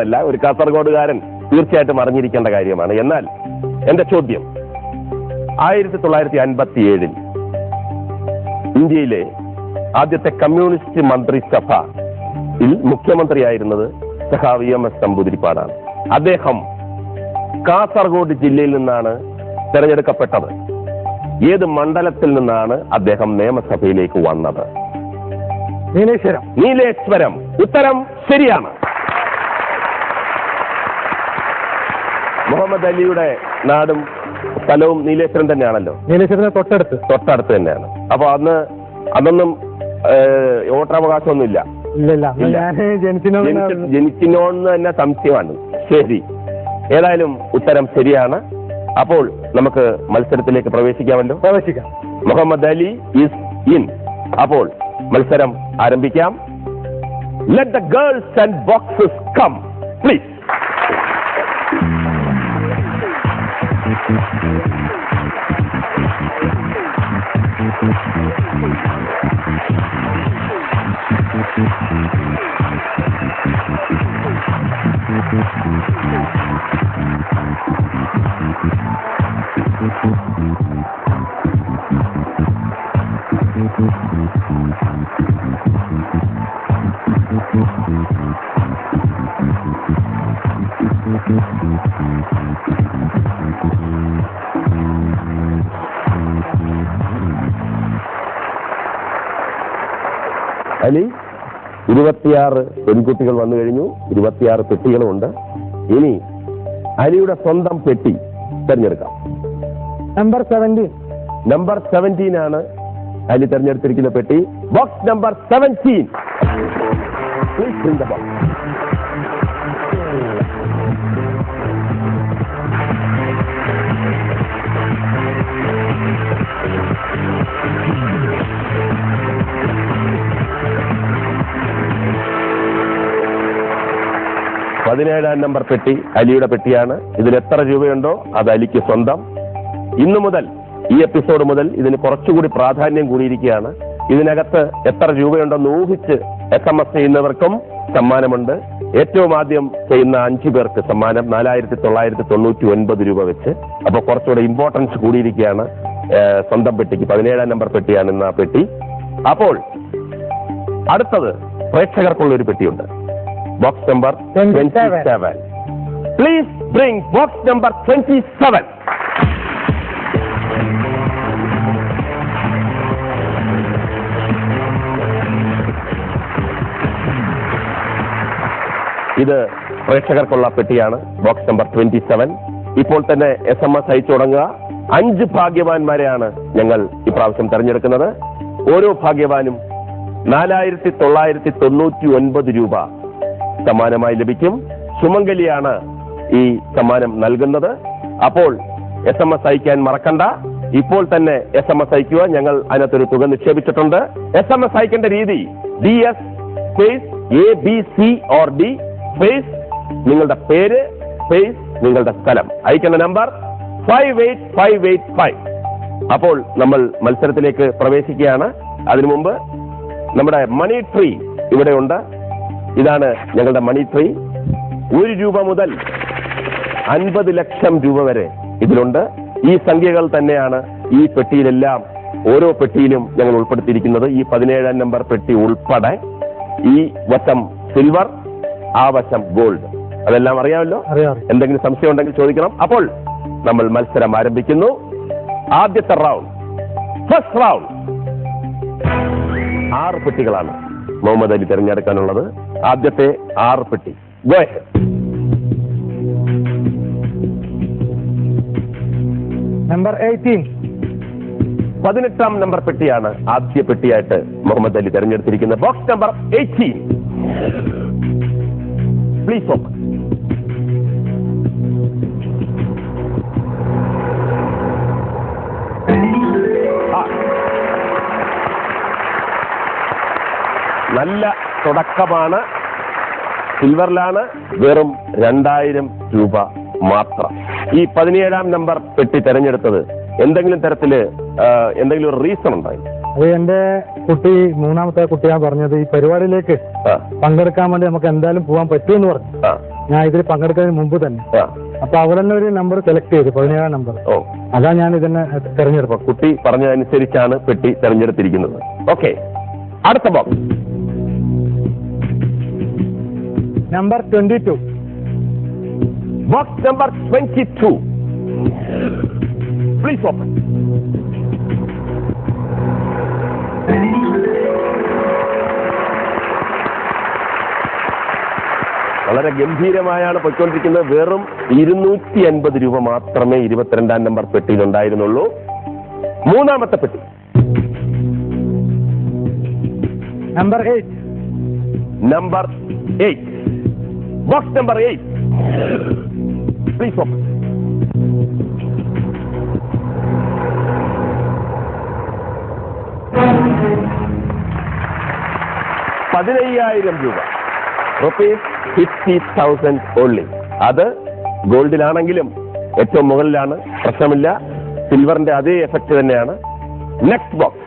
അല്ല, ഒരു കാസർഗോഡുകാരൻ തീർച്ചയായിട്ടും അറിഞ്ഞിരിക്കേണ്ട കാര്യമാണ്. എന്നാൽ എന്റെ ചോദ്യം, 1957 ഇന്ത്യയിലെ ആദ്യത്തെ കമ്മ്യൂണിസ്റ്റ് മന്ത്രിസഭയിൽ മുഖ്യമന്ത്രിയായിരുന്നത് സഖാവ് EMS നമ്പൂതിരിപ്പാടാണ്. അദ്ദേഹം കാസർഗോഡ് ജില്ലയിൽ നിന്നാണ് തെരഞ്ഞെടുക്കപ്പെട്ടത്. ഏത് മണ്ഡലത്തിൽ നിന്നാണ് അദ്ദേഹം നിയമസഭയിലേക്ക് വന്നത്? നീലേശ്വരം. ഉത്തരം ശരിയാണ്. മുഹമ്മദ് അലിയുടെ നാടും സ്ഥലവും നീലേശ്വരം തന്നെയാണല്ലോ. നീലേശ്വരത്തിന് തൊട്ടടുത്ത് തന്നെയാണ്. അപ്പൊ അന്നൊന്നും വോട്ടവകാശമൊന്നുമില്ല. ജനിച്ചിനോന്ന് തന്നെ സംശയമാണ്. ശരി, ഏതായാലും ഉത്തരം ശരിയാണ്. അപ്പോൾ നമുക്ക് മത്സരത്തിലേക്ക് പ്രവേശിക്കാമല്ലോ. Muhammad Ali is in. അപ്പോൾ മത്സരം ആരംഭിക്കാം. Let the girls and boxes come please. Ali, 26 പെൺകുട്ടികൾ വന്നു കഴിഞ്ഞു. 26 പെട്ടികളുമുണ്ട്. ഇനി അലിയുടെ സ്വന്തം പെട്ടി തെരഞ്ഞെടുക്കാം. നമ്പർ 17 ആണ് അലി തെരഞ്ഞെടുത്തിരിക്കുന്ന പെട്ടി. Box number 17. Please bring the box. പതിനേഴാം നമ്പർ പെട്ടി അലിയുടെ പെട്ടിയാണ്. ഇതിൽ എത്ര രൂപയുണ്ടോ അത് അലിക്ക് സ്വന്തം. ഇന്നു മുതൽ, ഈ എപ്പിസോഡ് മുതൽ ഇതിന് കുറച്ചുകൂടി പ്രാധാന്യം കൂടിയിരിക്കുകയാണ്. ഇതിനകത്ത് എത്ര രൂപയുണ്ടെന്ന് ഊഹിച്ച് SMS ചെയ്യുന്നവർക്കും സമ്മാനമുണ്ട്. ഏറ്റവും ആദ്യം ചെയ്യുന്ന 5 പേർക്ക് സമ്മാനം 4999 രൂപ വെച്ച്. അപ്പൊ കുറച്ചുകൂടെ ഇമ്പോർട്ടൻസ് കൂടിയിരിക്കുകയാണ് സ്വന്തം പെട്ടിക്ക്. 17ആം നമ്പർ പെട്ടിയാണ് ഇന്ന് ആ പെട്ടി. അപ്പോൾ അടുത്തത് പ്രേക്ഷകർക്കുള്ള ഒരു പെട്ടിയുണ്ട്. Box number 27. Please bring box number 27. ഇത് പ്രേക്ഷകർക്കുള്ള പെട്ടിയാണ്. Box number 27. ഇപ്പോൾ തന്നെ SMS അയച്ചു തുടങ്ങുക. 5 ഭാഗ്യവാന്മാരെയാണ് ഞങ്ങൾ ഇപ്രാവശ്യം തെരഞ്ഞെടുക്കുന്നത്. ഓരോ ഭാഗ്യവാനും 4999 രൂപ സമ്മാനമായി ലഭിക്കും. സുമംഗലിയാണ് ഈ സമ്മാനം നൽകുന്നത്. അപ്പോൾ SMS അയക്കാൻ മറക്കണ്ട. ഇപ്പോൾ തന്നെ SMS അയക്കുക. ഞങ്ങൾ അതിനകത്തൊരു തുക നിക്ഷേപിച്ചിട്ടുണ്ട്. SMS അയക്കേണ്ട രീതി DS space ABC or D space നിങ്ങളുടെ പേര് സ്പേസ് നിങ്ങളുടെ സ്ഥലം. അയക്കേണ്ട നമ്പർ 58585. അപ്പോൾ നമ്മൾ മത്സരത്തിലേക്ക് പ്രവേശിക്കുകയാണ്. അതിനു മുമ്പ് നമ്മുടെ മണി ട്രീ ഇവിടെ ഉണ്ട്. ഇതാണ് ഞങ്ങളുടെ മണി ട്രീ. 1 രൂപ മുതൽ 50 ലക്ഷം രൂപ വരെ ഇതിലുണ്ട്. ഈ സംഖ്യകൾ തന്നെയാണ് ഈ പെട്ടിയിലെല്ലാം, ഓരോ പെട്ടിയിലും ഞങ്ങൾ ഉൾപ്പെടുത്തിയിരിക്കുന്നത്. ഈ 17ആം നമ്പർ പെട്ടി ഉൾപ്പെടെ ഈ വശം സിൽവർ, ആ വശം ഗോൾഡ്. അതെല്ലാം അറിയാമല്ലോ. എന്തെങ്കിലും സംശയം ഉണ്ടെങ്കിൽ ചോദിക്കണം. അപ്പോൾ നമ്മൾ മത്സരം ആരംഭിക്കുന്നു. ആദ്യത്തെ റൗണ്ട്, ഫസ്റ്റ് റൗണ്ട്. 6 പെട്ടികളാണ് മുഹമ്മദ് അലി തിരഞ്ഞെടുക്കാനുള്ളത്. ആദ്യത്തെ 6 പെട്ടി. Go ahead. നമ്പർ 18. 18ആം നമ്പർ പെട്ടിയാണ് ആദ്യ പെട്ടിയായിട്ട് മുഹമ്മദ് അലി തിരഞ്ഞെടുത്തിരിക്കുന്നത്. Box number 18. Please open. നല്ല തുടക്കമാണ്. സിൽവറിലാണ്. വെറും 2000 രൂപ മാത്രം. ഈ 17ആം നമ്പർ പെട്ടി തെരഞ്ഞെടുത്തത് എന്തെങ്കിലും തരത്തില് എന്തെങ്കിലും ഒരു റീസൺ ഉണ്ടായി? അത് എന്റെ കുട്ടി, 3ാമത്തെ കുട്ടിയാണ് പറഞ്ഞത്, ഈ പരിപാടിയിലേക്ക് പങ്കെടുക്കാൻ വേണ്ടി നമുക്ക് എന്തായാലും പോകാൻ പറ്റുമെന്ന് പറഞ്ഞു. ഞാൻ ഇതിൽ പങ്കെടുക്കുന്നതിന് മുമ്പ് തന്നെ. ആ. അപ്പൊ അവർ തന്നെ ഒരു നമ്പർ സെലക്ട് ചെയ്തു, 17 നമ്പർ. ഓ, അതാ ഞാൻ ഇതിനെ തെരഞ്ഞെടുപ്പ്. കുട്ടി പറഞ്ഞതനുസരിച്ചാണ് പെട്ടി തെരഞ്ഞെടുത്തിരിക്കുന്നത്. ഓക്കെ, അടുത്ത box number 22. Box number 22. Please open. വളരെ ഗംഭീരമായാണ് പൊയ്ക്കൊണ്ടിരിക്കുന്നത്. വെറും 250 രൂപ മാത്രമേ 22ാം നമ്പർ പെട്ടിയിൽ ഉണ്ടായിരുന്നുള്ളൂ. മൂന്നാമത്തെ പെട്ടി number 8. Number 8. Box number 8. Please open. രൂപ, ₹50,000 ഓൺലി. അത് ഗോൾഡിലാണെങ്കിലും ഏറ്റവും മുകളിലാണ്, പ്രശ്നമില്ല. സിൽവറിന്റെ അതേ എഫക്ട് തന്നെയാണ്. Next box